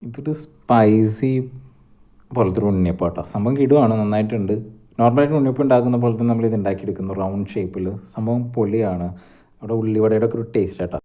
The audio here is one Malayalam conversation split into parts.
ഇതൊരു സ്പൈസി പോലത്തെ ഒരു ഉണ്ണിയപ്പം കേട്ടോ. സംഭവം കിടുവാണ്, നന്നായിട്ടുണ്ട്. നോർമലായിട്ട് ഉണ്ണിയപ്പം ഉണ്ടാക്കുന്ന പോലെ തന്നെ നമ്മൾ ഇത് ഉണ്ടാക്കിയെടുക്കുന്നു റൗണ്ട് ഷേപ്പിൽ. സംഭവം പൊളിയാണ്. അവിടെ ഉള്ളിവടയുടെ ഒക്കെ ഒരു ടേസ്റ്റ് കേട്ടോ.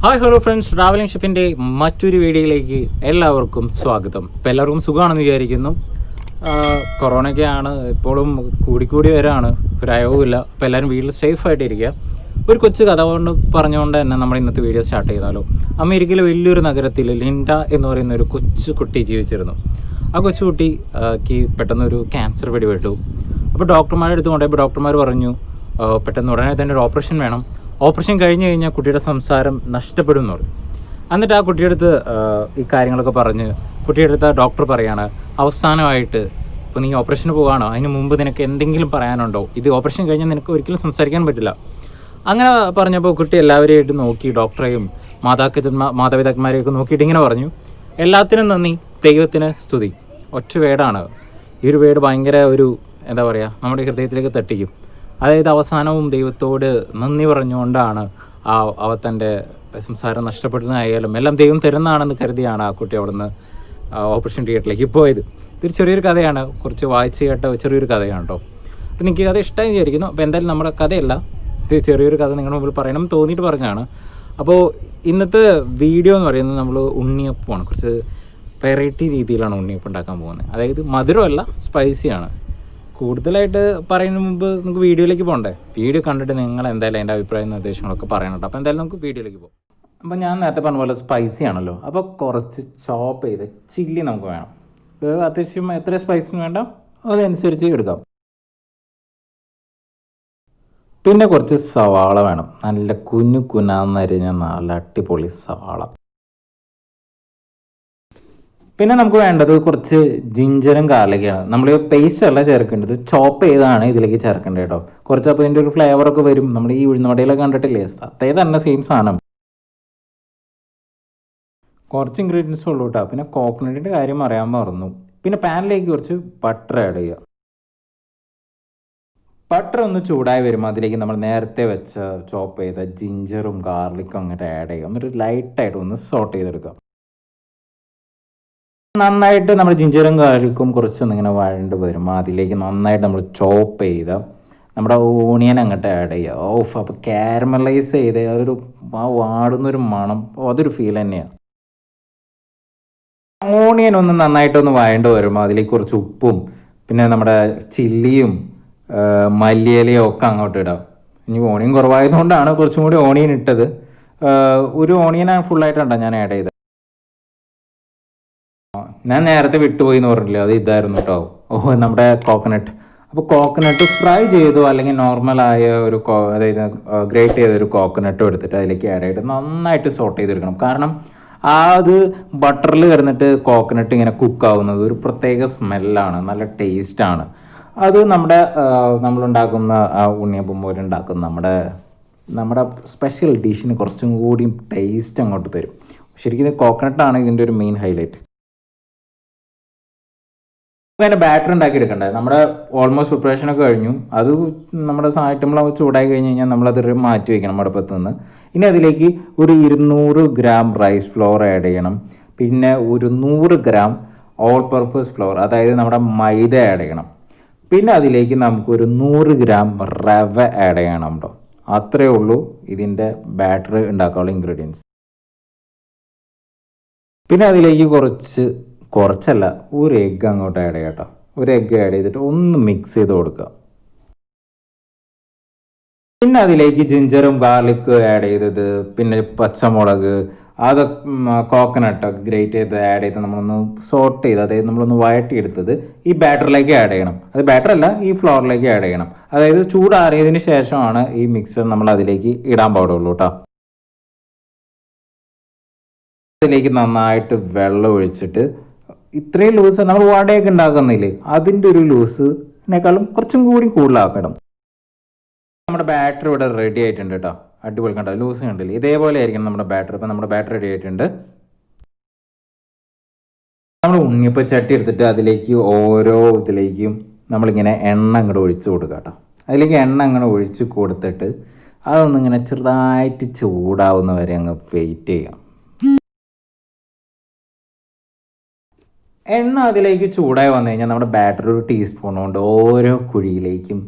ഹായ് ഹലോ ഫ്രണ്ട്സ്, ട്രാവലിംഗ് ഷെഫിൻ്റെ മറ്റൊരു വീഡിയോയിലേക്ക് എല്ലാവർക്കും സ്വാഗതം. ഇപ്പോൾ എല്ലാവർക്കും സുഖമാണെന്ന് വിചാരിക്കുന്നു. കൊറോണയൊക്കെയാണ്, ഇപ്പോഴും കൂടിക്കൂടി വരാണ്, ഒരു അയവുമില്ല. അപ്പോൾ എല്ലാവരും വീട്ടിൽ സേഫായിട്ടിരിക്കുക. ഒരു കൊച്ചു കഥ കൊണ്ട് പറഞ്ഞുകൊണ്ട് തന്നെ നമ്മൾ ഇന്നത്തെ വീഡിയോ സ്റ്റാർട്ട് ചെയ്താലോ. അമേരിക്കയിലെ വലിയൊരു നഗരത്തിൽ ലിൻഡ എന്ന് പറയുന്ന ഒരു കൊച്ചു കുട്ടി ജീവിച്ചിരുന്നു. ആ കൊച്ചുകുട്ടിക്ക് പെട്ടെന്നൊരു ക്യാൻസർ പിടിപെട്ടു. അപ്പോൾ ഡോക്ടർമാരുടെ അടുത്ത് കൊണ്ടുപോയപ്പോൾ ഡോക്ടർമാർ പറഞ്ഞു പെട്ടെന്ന് ഉടനെ തന്നെ ഒരു ഓപ്പറേഷൻ വേണം. ഓപ്പറേഷൻ കഴിഞ്ഞ് കഴിഞ്ഞാൽ കുട്ടിയുടെ സംസാരം നഷ്ടപ്പെടും എന്ന് പറയും. എന്നിട്ട് ആ കുട്ടിയുടെ അടുത്ത് ഈ കാര്യങ്ങളൊക്കെ പറഞ്ഞ് കുട്ടിയുടെ അടുത്ത് ഡോക്ടർ പറയാണ്, അവസാനമായിട്ട് ഇപ്പോൾ നീ ഓപ്പറേഷന് പോവുകയാണോ, അതിന് മുമ്പ് നിനക്ക് എന്തെങ്കിലും പറയാനുണ്ടോ? ഇത് ഓപ്പറേഷൻ കഴിഞ്ഞാൽ നിനക്ക് ഒരിക്കലും സംസാരിക്കാൻ പറ്റില്ല. അങ്ങനെ പറഞ്ഞപ്പോൾ കുട്ടി എല്ലാവരെയായിട്ട് നോക്കി, ഡോക്ടറെയും മാതാപിതാക്കന്മാരെയൊക്കെ നോക്കിയിട്ട് ഇങ്ങനെ പറഞ്ഞു, എല്ലാത്തിനും നന്ദി, ദൈവത്തിന് സ്തുതി. ഒറ്റ വേടാണ്. ഈ ഒരു വേട് ഭയങ്കര ഒരു എന്താ പറയുക, നമ്മുടെ ഹൃദയത്തിലേക്ക് തട്ടിക്കും. അതായത് അവസാനവും ദൈവത്തോട് നന്ദി പറഞ്ഞുകൊണ്ടാണ് അവ തൻ്റെ സംസാരം നഷ്ടപ്പെടുന്നതായാലും എല്ലാം ദൈവം തരുന്നതാണെന്ന് കരുതിയാണ് ആ കുട്ടി അവിടുന്ന് ഓപ്പറേഷൻ തിയേറ്ററിലേക്ക് പോയത്. ഇതൊരു ചെറിയൊരു കഥയാണ്, കുറച്ച് വായിച്ച് കേട്ട ചെറിയൊരു കഥയാണ് കേട്ടോ. അപ്പോൾ നിങ്ങൾക്ക് കഥ ഇഷ്ടമായി വിചാരിക്കുന്നു. അപ്പോൾ എന്തായാലും നമ്മുടെ കഥയല്ല, ഇത് ചെറിയൊരു കഥ നിങ്ങളുടെ മുമ്പിൽ പറയണം തോന്നിയിട്ട് പറഞ്ഞാണ്. അപ്പോൾ ഇന്നത്തെ വീഡിയോ എന്ന് പറയുന്നത് നമ്മൾ ഉണ്ണിയപ്പമാണ്. കുറച്ച് വെറൈറ്റി രീതിയിലാണ് ഉണ്ണിയപ്പം ഉണ്ടാക്കാൻ പോകുന്നത്. അതായത് മധുരമല്ല, സ്പൈസിയാണ്. കൂടുതലായിട്ട് പറയുന്നതിന് മുമ്പ് നമുക്ക് വീഡിയോയിലേക്ക് പോകണ്ടേ. വീഡിയോ കണ്ടിട്ട് നിങ്ങൾ എന്തായാലും അതിൻ്റെ അഭിപ്രായം നിർദ്ദേശങ്ങളൊക്കെ പറയണം കേട്ടോ. അപ്പോൾ എന്തായാലും നമുക്ക് വീഡിയോയിലേക്ക് പോകാം. അപ്പോൾ ഞാൻ നേരത്തെ പറഞ്ഞ പോലെ സ്പൈസി ആണല്ലോ, അപ്പോൾ കുറച്ച് ചോപ്പ് ചെയ്ത് ചില്ലി നമുക്ക് വേണം. അത്യാവശ്യം എത്ര സ്പൈസിന് വേണ്ട അതനുസരിച്ച് എടുക്കാം. പിന്നെ കുറച്ച് സവാള വേണം, നല്ല കുനാന്നരിഞ്ഞ നല്ല അടിപൊളി സവാള. പിന്നെ നമുക്ക് വേണ്ടത് കുറച്ച് ജിഞ്ചറും ഗാർലിക്കാണ്. നമ്മൾ പേസ്റ്റ് അല്ല ചേർക്കേണ്ടത്, ചോപ്പ് ചെയ്താണ് ഇതിലേക്ക് ചേർക്കേണ്ടത് കേട്ടോ. കുറച്ച് അപ്പോൾ ഇതിൻ്റെ ഒരു ഫ്ലേവറൊക്കെ വരും. നമ്മൾ ഈ ഉഴുന്നുവടയിലൊക്കെ കണ്ടിട്ടില്ലേ, അതേ തന്നെ സെയിം സാധനം. കുറച്ച് ഇൻഗ്രീഡിയൻസ് ഉള്ളൂ കേട്ടോ. പിന്നെ കോക്കനട്ടിൻ്റെ കാര്യം അറിയാൻ മറന്നു. പിന്നെ പാനിലേക്ക് കുറച്ച് ബട്ടർ ആഡ് ചെയ്യുക. ബട്ടർ ഒന്ന് ചൂടായി വരുമ്പോൾ അതിലേക്ക് നമ്മൾ നേരത്തെ വെച്ച ചോപ്പ് ചെയ്ത ജിഞ്ചറും ഗാർലിക്കും അങ്ങോട്ട് ആഡ് ചെയ്യുക. എന്നിട്ട് ലൈറ്റായിട്ട് ഒന്ന് സോട്ട് ചെയ്തെടുക്കുക. നന്നായിട്ട് നമ്മൾ ജിഞ്ചറും ഗാർലിക്കും കുറച്ചൊന്ന് ഇങ്ങനെ വഴണ്ട് വരുമ്പോൾ അതിലേക്ക് നന്നായിട്ട് നമ്മൾ ചോപ്പ് ചെയ്ത നമ്മുടെ ഓണിയൻ അങ്ങോട്ട് ആഡ് ചെയ്യുക. ഓഫ്, അപ്പോൾ കാരമലൈസ് ചെയ്ത് അതൊരു വാടുന്നൊരു മണം, അതൊരു ഫീൽ തന്നെയാണ്. ഓണിയൻ ഒന്ന് നന്നായിട്ടൊന്ന് വഴണ്ട് വരുമ്പോൾ അതിലേക്ക് കുറച്ച് ഉപ്പും പിന്നെ നമ്മുടെ ചില്ലിയും മല്ലിയിലയും ഒക്കെ അങ്ങോട്ട് ഇടാം. ഇനി ഓണിയൻ കുറവായതുകൊണ്ടാണ് കുറച്ചും കൂടി ഓണിയൻ ഇട്ടത്. ഒരു ഓണിയനാണ് ഫുള്ളായിട്ടുണ്ടോ ഞാൻ ആഡ് ചെയ്തത്. ഞാൻ നേരത്തെ വിട്ടുപോയി എന്ന് പറഞ്ഞില്ലേ, അത് ഇതായിരുന്നു കേട്ടോ. നമ്മുടെ കോക്കനട്ട്. അപ്പോൾ കോക്കനട്ട് ഫ്രൈ ചെയ്തു, അല്ലെങ്കിൽ നോർമലായ ഒരു അതായത് ഗ്രേറ്റ് ചെയ്തൊരു കോക്കനട്ടും എടുത്തിട്ട് അതിലേക്ക് ആഡ് ചെയ്തിട്ട് നന്നായിട്ട് സോട്ട് ചെയ്തെടുക്കണം. കാരണം അത് ബട്ടറിൽ കിടന്നിട്ട് കോക്കനട്ട് ഇങ്ങനെ കുക്കാവുന്നത് ഒരു പ്രത്യേക സ്മെല്ലാണ്, നല്ല ടേസ്റ്റാണ്. അത് നമ്മളുണ്ടാക്കുന്ന ഉണ്ണിയപ്പം പോലെ ഉണ്ടാക്കുന്ന നമ്മുടെ സ്പെഷ്യൽ ഡിഷിന് കുറച്ചും കൂടി ടേസ്റ്റ് അങ്ങോട്ട് തരും. ശരിക്കും കോക്കനട്ടാണ് ഇതിൻ്റെ ഒരു മെയിൻ ഹൈലൈറ്റ്. അതിൻ്റെ ബാറ്റർ ഉണ്ടാക്കി എടുക്കണ്ടേ. നമ്മുടെ ഓൾമോസ്റ്റ് പ്രിപ്പറേഷനൊക്കെ കഴിഞ്ഞു. അത് നമ്മുടെ ഐറ്റങ്ങൾ ചൂടായി കഴിഞ്ഞ് കഴിഞ്ഞാൽ നമ്മളത് മാറ്റി വയ്ക്കണം അടുപ്പത്ത് നിന്ന്. ഇനി അതിലേക്ക് ഒരു 200 ഗ്രാം റൈസ് ഫ്ലോർ ആഡ് ചെയ്യണം. പിന്നെ ഒരു 100 ഗ്രാം ഓൾ പർപ്പസ് ഫ്ലോർ, അതായത് നമ്മുടെ മൈദ ആഡ് ചെയ്യണം. പിന്നെ അതിലേക്ക് നമുക്കൊരു 100 ഗ്രാം റവ ആഡ് ചെയ്യണം കേട്ടോ. അത്രയേ ഉള്ളൂ ഇതിൻ്റെ ബാറ്റർ ഉണ്ടാക്കാനുള്ള ഇൻഗ്രീഡിയൻസ്. പിന്നെ അതിലേക്ക് കുറച്ചല്ല ഒരു എഗ്ഗ് അങ്ങോട്ട് ആഡ് ചെയ്യാം കേട്ടോ. ഒരു എഗ്ഗ് ആഡ് ചെയ്തിട്ട് ഒന്ന് മിക്സ് ചെയ്ത് കൊടുക്കുക. പിന്നെ അതിലേക്ക് ജിഞ്ചറും ഗാർലിക്ക് ആഡ് ചെയ്തത്, പിന്നെ പച്ചമുളക്, അത് കോക്കനട്ടൊക്കെ ഗ്രേറ്റ് ചെയ്ത് ആഡ് ചെയ്ത് നമ്മളൊന്ന് സോട്ട് ചെയ്ത്, അതായത് നമ്മളൊന്ന് വഴട്ടിയെടുത്തത് ഈ ബാറ്ററിലേക്ക് ആഡ് ചെയ്യണം. അത് ബാറ്റർ അല്ല, ഈ ഫ്ലോറിലേക്ക് ആഡ് ചെയ്യണം. അതായത് ചൂടാറിയതിന് ശേഷമാണ് ഈ മിക്സർ നമ്മൾ അതിലേക്ക് ഇടാൻ പാടുള്ളൂ കേട്ടോ. അതിലേക്ക് നന്നായിട്ട് വെള്ളം ഒഴിച്ചിട്ട് ഇത്രയും ലൂസ് നമ്മൾ വടയൊക്കെ ഉണ്ടാക്കുന്നില്ലേ അതിൻ്റെ ഒരു ലൂസ് അതിനേക്കാളും കുറച്ചും കൂടി കൂടുതലാക്കണം. നമ്മുടെ ബാറ്റർ ഇവിടെ റെഡി ആയിട്ടുണ്ട് കേട്ടോ. അടിപൊളി കണ്ടോ, ലൂസ് കണ്ടില്ല, ഇതേപോലെ ആയിരിക്കണം നമ്മുടെ ബാറ്റർ. ഇപ്പം നമ്മുടെ ബാറ്റർ റെഡി ആയിട്ടുണ്ട്. നമ്മൾ ഉണ്ണിയപ്പം ചട്ടി എടുത്തിട്ട് അതിലേക്ക് ഓരോ ഇതിലേക്കും നമ്മളിങ്ങനെ എണ്ണ അങ്ങോട്ട് ഒഴിച്ച് കൊടുക്കുക കേട്ടോ. അതിലേക്ക് എണ്ണ അങ്ങനെ ഒഴിച്ച് കൊടുത്തിട്ട് അതൊന്നിങ്ങനെ ചെറുതായിട്ട് ചൂടാവുന്ന വരെ അങ്ങ് വെയിറ്റ് ചെയ്യാം. എണ്ണ അതിലേക്ക് ചൂടായി വന്നു കഴിഞ്ഞാൽ നമ്മുടെ ബാറ്റർ ഒരു ടീസ്പൂൺ കൊണ്ട് ഓരോ കുഴിയിലേക്കും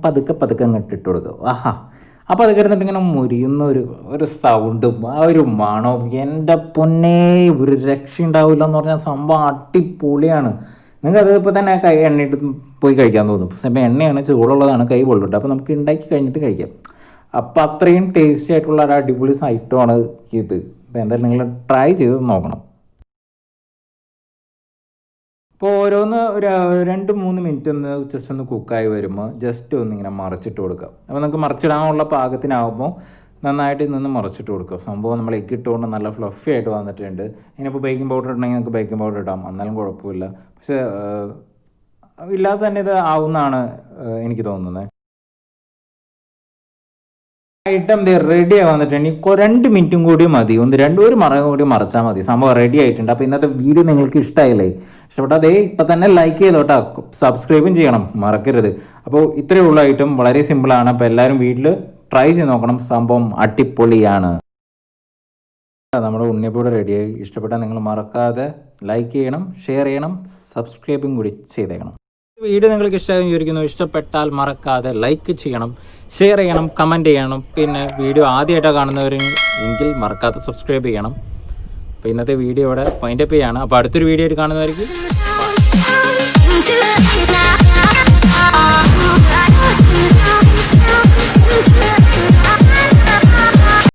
പതുക്കെ പതുക്കെ അങ്ങ് ഇട്ടിട്ട് കൊടുക്കുക. ആഹാ, അപ്പോൾ അത് കിടന്നിട്ട് ഇങ്ങനെ മുരിയുന്ന ഒരു സൗണ്ടും ആ ഒരു മണവും, എൻ്റെ പൊന്നേ ഒരു രക്ഷ ഉണ്ടാവില്ല എന്ന് പറഞ്ഞാൽ സംഭവം അടിപൊളിയാണ്. നിങ്ങൾക്ക് അത് ഇപ്പോൾ തന്നെ കൈ എണ്ണയിട്ട് പോയി കഴിക്കാൻ തോന്നും. പക്ഷേ എണ്ണയാണ്, ചൂടുള്ളതാണ്, കൈ പൊള്ളിട്ട്. അപ്പോൾ നമുക്ക് ഉണ്ടാക്കി കഴിഞ്ഞിട്ട് കഴിക്കാം. അപ്പം അത്രയും ടേസ്റ്റി ആയിട്ടുള്ള ഒരു അടിപൊളി ഐറ്റമാണ് ഇത്. അപ്പോൾ എന്തായാലും നിങ്ങൾ ട്രൈ ചെയ്ത് നോക്കണം. അപ്പോൾ ഓരോന്ന് ഒരു 2-3 മിനിറ്റ് ഒന്ന് ജസ്റ്റ് ഒന്ന് കുക്കായി വരുമ്പോൾ ജസ്റ്റ് ഒന്ന് ഇങ്ങനെ മറിച്ചിട്ട് കൊടുക്കുക. അപ്പോൾ നമുക്ക് മറിച്ചിടാനുള്ള പാകത്തിനാകുമ്പോൾ നന്നായിട്ട് നിന്ന് മറിച്ചിട്ട് കൊടുക്കുക. സംഭവം നമ്മൾ എഗ് ഇട്ടുകൊണ്ട് നല്ല ഫ്ലഫി ആയിട്ട് വന്നിട്ടുണ്ട്. ഇനിയിപ്പോൾ ബേക്കിംഗ് പൗഡർ ഇടണമെങ്കിൽ നമുക്ക് ബേക്കിംഗ് പൗഡർ ഇടാം, എന്നാലും കുഴപ്പമില്ല. പക്ഷേ ഇല്ലാതെ തന്നെ ഇത് ആവുമെന്നാണ് എനിക്ക് തോന്നുന്നത്. ഐറ്റം റെഡി ആയി വന്നിട്ടുണ്ട്. 2 മിനിറ്റും കൂടി മതി, ഒരു മറ കൂടി മറിച്ചാൽ മതി. സംഭവം റെഡി ആയിട്ടുണ്ട്. അപ്പോൾ ഇന്നത്തെ വീഡിയോ നിങ്ങൾക്ക് ഇഷ്ടമായില്ലേ? ഇഷ്ടപ്പെട്ടാൽ ഇപ്പം തന്നെ ലൈക്ക് ചെയ്തോട്ടോ, സബ്സ്ക്രൈബും ചെയ്യണം, മറക്കരുത്. അപ്പോൾ ഇത്രയേ ഉള്ള ഐറ്റം, വളരെ സിമ്പിളാണ്. അപ്പോൾ എല്ലാവരും വീട്ടിൽ ട്രൈ ചെയ്ത് നോക്കണം, സംഭവം അടിപൊളിയാണ്. നമ്മുടെ ഉണ്ണിയപ്പം റെഡിയായി. ഇഷ്ടപ്പെട്ടാൽ നിങ്ങൾ മറക്കാതെ ലൈക്ക് ചെയ്യണം, ഷെയർ ചെയ്യണം, സബ്സ്ക്രൈബും കൂടി ചെയ്തേക്കണം. വീഡിയോ നിങ്ങൾക്ക് ഇഷ്ടമായി വിചാരിക്കുന്നു. ഇഷ്ടപ്പെട്ടാൽ മറക്കാതെ ലൈക്ക് ചെയ്യണം, ഷെയർ ചെയ്യണം, കമൻറ്റ് ചെയ്യണം. പിന്നെ വീഡിയോ ആദ്യമായിട്ടാണ് കാണുന്നവരെങ്കിൽ മറക്കാതെ സബ്സ്ക്രൈബ് ചെയ്യണം. അപ്പോൾ ഇന്നത്തെ വീഡിയോ ഇവിടെ വൈൻഡപ്പ് ചെയ്യാണ്. അപ്പോൾ അടുത്തൊരു വീഡിയോ ആയിട്ട് കാണുന്നവർക്ക്